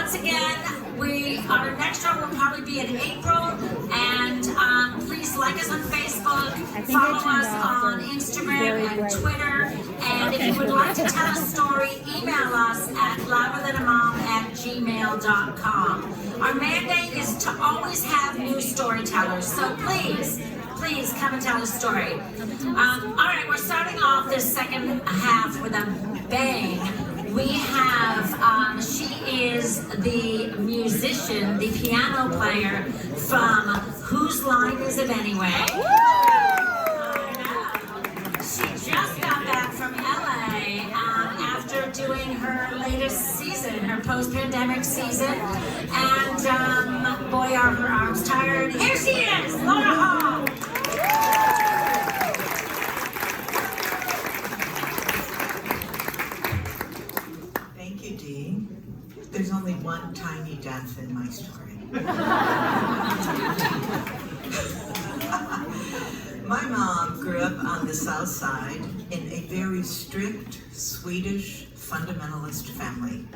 once again, our next show will probably be in April, and please like us on Facebook, follow us on Instagram and Twitter, and if you would like to tell a story, email us at louderthanamom@gmail.com. Our mandate is to always have new storytellers, so please come and tell a story. All right, we're starting off this second half with a bang. We have, she is the musician, the piano player from Whose Line Is It Anyway? She just got back from LA after doing her latest season, her post-pandemic season. And boy, are her arms tired. Here she is, Laura Hall. There's only one tiny death in my story. My mom grew up on the South Side in a very strict Swedish fundamentalist family.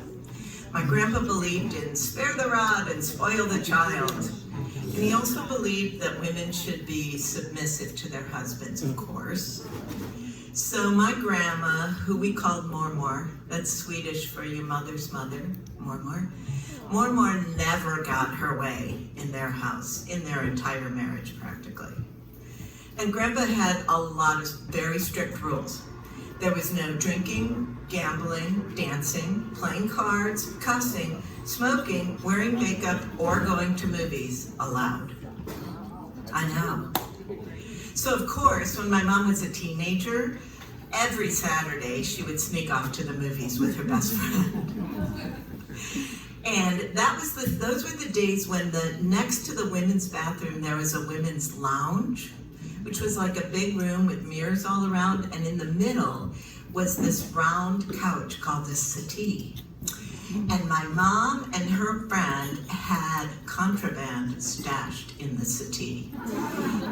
My grandpa believed in spare the rod and spoil the child. And he also believed that women should be submissive to their husbands, of course. So my grandma, who we called Mormor, that's Swedish for your mother's mother, Mormor, never got her way in their house, in their entire marriage practically. And Grandpa had a lot of very strict rules. There was no drinking, gambling, dancing, playing cards, cussing, smoking, wearing makeup, or going to movies allowed. I know. So of course, when my mom was a teenager, every Saturday she would sneak off to the movies with her best friend. And those were the days when next to the women's bathroom there was a women's lounge, which was like a big room with mirrors all around, and in the middle was this round couch called a settee. And my mom and her friend had contraband stashed in the settee.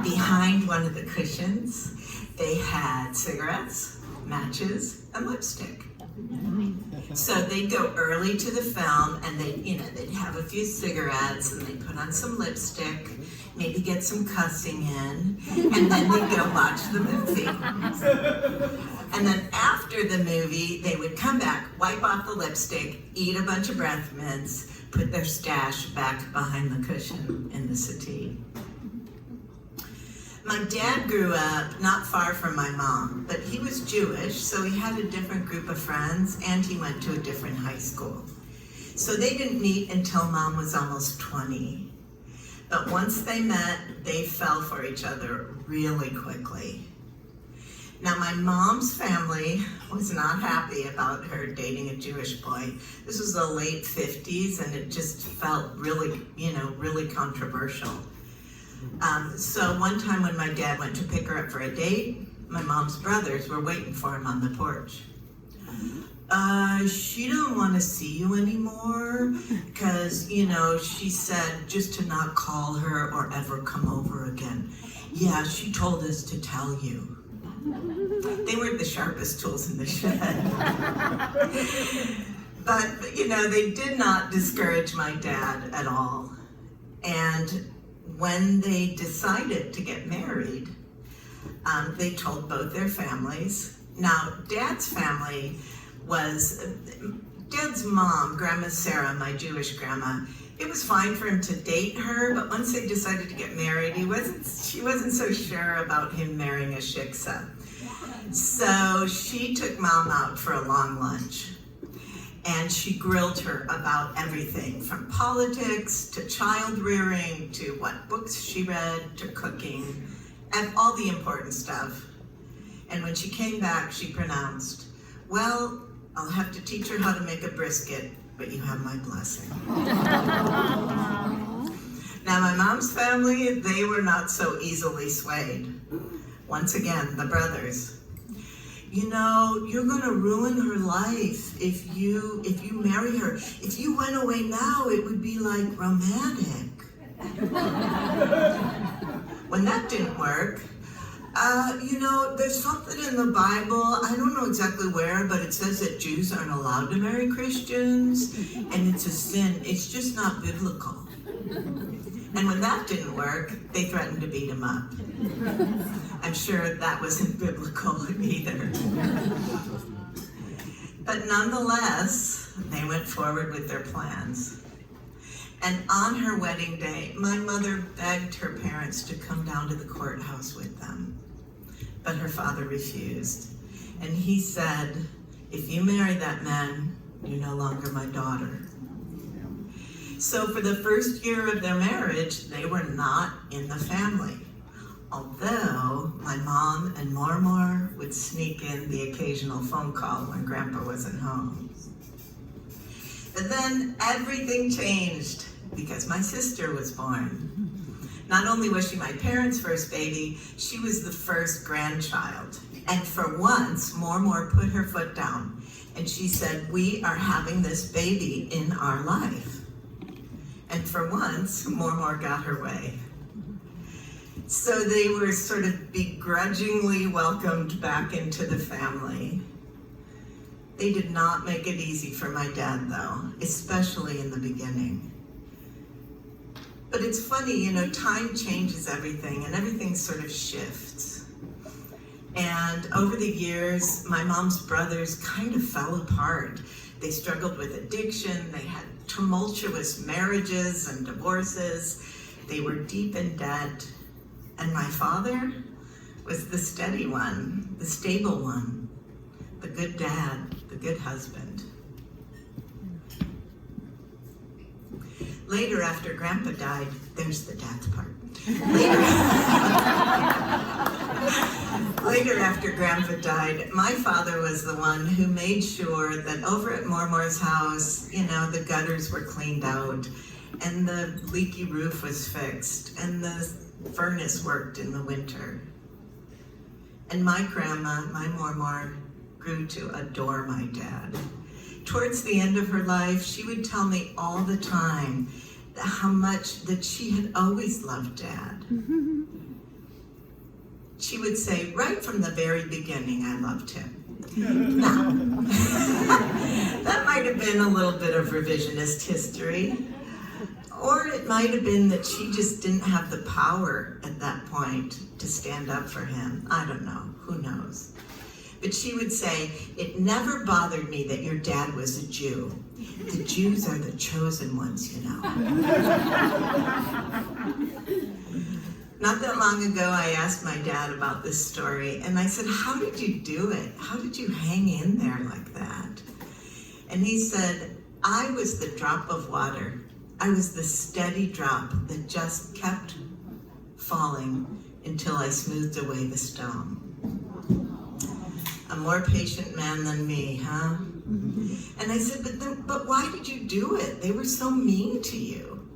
Behind one of the cushions, they had cigarettes, matches, and lipstick. So they'd go early to the film, and they'd have a few cigarettes, and they'd put on some lipstick, maybe get some cussing in, and then they'd go watch the movie. And then after the movie, they would come back, wipe off the lipstick, eat a bunch of breath mints, put their stash back behind the cushion in the settee. My dad grew up not far from my mom, but he was Jewish, so he had a different group of friends, and he went to a different high school. So they didn't meet until Mom was almost 20. But once they met, they fell for each other really quickly. Now, my mom's family was not happy about her dating a Jewish boy. This was the late 50s, and it just felt really, really controversial. So one time when my dad went to pick her up for a date, my mom's brothers were waiting for him on the porch. She don't want to see you anymore, because, she said just to not call her or ever come over again. Yeah, she told us to tell you. They weren't the sharpest tools in the shed. But, they did not discourage my dad at all. And when they decided to get married, they told both their families. Now, Dad's family Dad's mom, Grandma Sarah, my Jewish grandma, it was fine for him to date her, but once they decided to get married, she wasn't so sure about him marrying a shiksa. So she took Mom out for a long lunch, and she grilled her about everything, from politics to child rearing to what books she read to cooking, and all the important stuff. And when she came back, she pronounced, "Well, I'll have to teach her how to make a brisket, but you have my blessing." Now, my mom's family, they were not so easily swayed. Once again, the brothers. You're gonna ruin her life if you marry her. If you went away now, it would be like romantic. When that didn't work, There's something in the Bible, I don't know exactly where, but it says that Jews aren't allowed to marry Christians, and it's a sin. It's just not biblical. And when that didn't work, they threatened to beat him up. I'm sure that wasn't biblical either. But nonetheless, they went forward with their plans. And on her wedding day, my mother begged her parents to come down to the courthouse with them. But her father refused. And he said, if you marry that man, you're no longer my daughter. So for the first year of their marriage, they were not in the family. Although my mom and Mormor would sneak in the occasional phone call when Grandpa wasn't home. But then everything changed because my sister was born. Not only was she my parents' first baby, she was the first grandchild. And for once, Mormor put her foot down and she said, we are having this baby in our life. And for once, Mormor got her way. So they were sort of begrudgingly welcomed back into the family. They did not make it easy for my dad, though, especially in the beginning. But it's funny, time changes everything, and everything sort of shifts. And over the years, my mom's brothers kind of fell apart. They struggled with addiction, they had tumultuous marriages and divorces, they were deep in debt. And my father was the steady one, the stable one, the good dad, the good husband. Later, after Grandpa died, there's the death part. Later, after Grandpa died, my father was the one who made sure that over at Mormor's house, the gutters were cleaned out, and the leaky roof was fixed, and the furnace worked in the winter. And my grandma, my Mormor, grew to adore my dad. Towards the end of her life, she would tell me all the time how much that she had always loved Dad. She would say, right from the very beginning, I loved him. Now, that might have been a little bit of revisionist history, or it might have been that she just didn't have the power at that point to stand up for him. I don't know, who knows? But she would say, it never bothered me that your dad was a Jew. The Jews are the chosen ones, Not that long ago, I asked my dad about this story, and I said, how did you do it? How did you hang in there like that? And he said, I was the drop of water. I was the steady drop that just kept falling until I smoothed away the stone. A more patient man than me, huh? And I said, but why did you do it? They were so mean to you.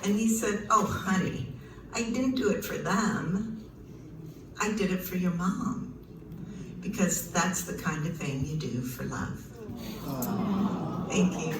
And he said, oh, honey, I didn't do it for them. I did it for your mom. Because that's the kind of thing you do for love. Thank you.